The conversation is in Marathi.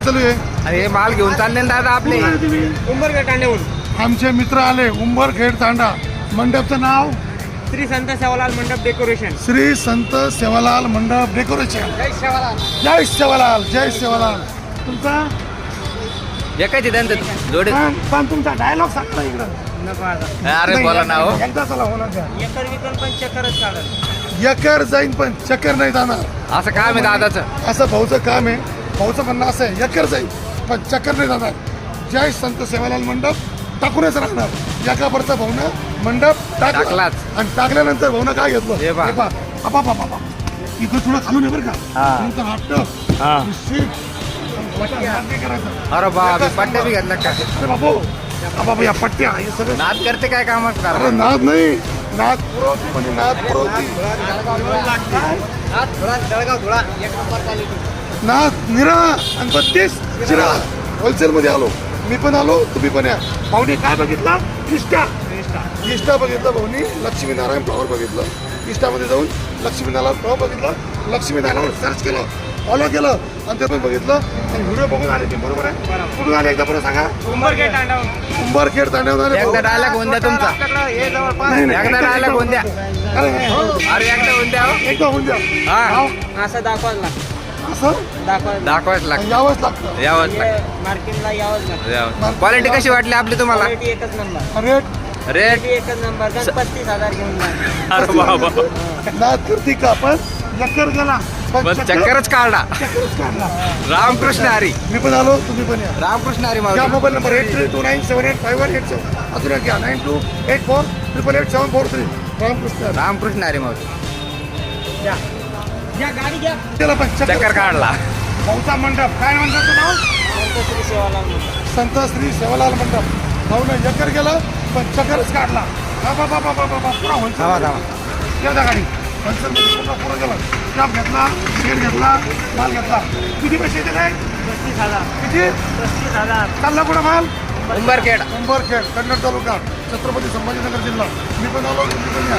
चालू आहे. अरे माल घेऊन चालले ना दादा आपले उंबरखेड तांड्याहून. आमचे मित्र आले उंबरखेड तांडा. मंडपचं नाव श्री संत सेवालाल मंडप डेकोरेशन. श्री संत सेवालाल मंडप डेकोरेशन. जय सेवालाल. जय सेवालाल. जय सेवालाल. तुमचा एकाची त्यांचं जोडे. पण तुमचा डायलॉग सांगा इकडं. नको आता. अरे बोला ना हो. एकदा चला होणार द्या. एकर विकल पण चक्करच काढल. एकर जाईन पण चक्कर नाही जाणार. असं काम आहे दादाचं. असं भाऊचं काम आहे. भाऊचं म्हणणं असं आहे एकर जाईल पण चक्कर नाही जाणार. जय संत सेवालाल मंडप टाकूनच राहणार. एका वरचा भाऊनं मंडप टाकलाच. आणि टाकल्यानंतर भाऊनं काय घेतलं हे पहा. हे पहा. बाबा इकडं थोडं खालून आहे बरं का. नंतर हट्ट शीट नाही करायचं. अरे बाबा पट्ट्या बी घेतला का. अरे बाबा या पट्ट्या हे सगळं नाद करते काय काम अरे नाद नाही. नाद पुरवती म्हणजे नाद पुरवती. जळगाव धुळा एक नंबर क्वालिटी. नाद निरा आणि 32 चिरा होलसेल मध्ये आलो. मी पण आलो तुम्ही पण या. भाऊनी काय बघितला इष्टा बघितलं. भाऊनी लक्ष्मीनारायण फ्लॉवर बघितलं. इष्टामध्ये जाऊन लक्ष्मीनारायण फ्लॉवर बघितलं. लक्ष्मीनारायण सर्च केलं फॉलो केलं आणि ते पण बघितलं आणि व्हिडिओ बघून आले ते. बरोबर आहे. कुठून आले एकदा परत सांगा. उंबरखेड तांड्याहून. उंबरखेड तांड्यावर आले. एकदा डायलॉग होऊन द्या तुमचा. आपल्याकडं हे जवळपास नाही, नाही. एकदा डायलॉग होऊन द्या. अरे एकदा होऊन द्या हो. एकदा होऊन द्या. हा. नाव असं दाखवायला लागतं. असं दाखवायच लागतं. यावंच लागतं. यावंच लागतं. मार्केटला यावंच लागतं. क्वालिटी कशी वाटली आपली तुम्हाला. क्वालिटी एकच नंबर. रेट रेट क्वालिटी एकच नंबर. गण 35,000 घेऊन जा. अरे बाबा नाद करते का आपण चक्कर गेला पण बस चक्करच काढला. चक्करच काढला. रामकृष्ण हरी. मी पण आलो तुम्ही पण या. रामकृष्ण हरी या माऊली. Mobile number 8329785187. अजून एक घ्या 9284888743. रामकृष्ण. रामकृष्ण हरी माऊली. या गाडी घ्या. त्याला पण चक्कर काढला. भाऊचा मंडप काय मंडपचं नाव संत श्री सेवालाल मंडप. संत श्री सेवालाल मंडप. भाऊनं चक्कर गेलं पण चक्करच काढला. पुरा होलसेल. या त्या गाडी होलसेल पुरा गेला. स्टाफ घेतला शेड घेतला माल घेतला. किती पैसे येते काय 35,000. किती 35,000. चालला कुठं माल उंबरखेड. उंबरखेड कन्नड तालुका छत्रपती संभाजीनगर जिल्हा. मी पण आलो तुम्ही पण या.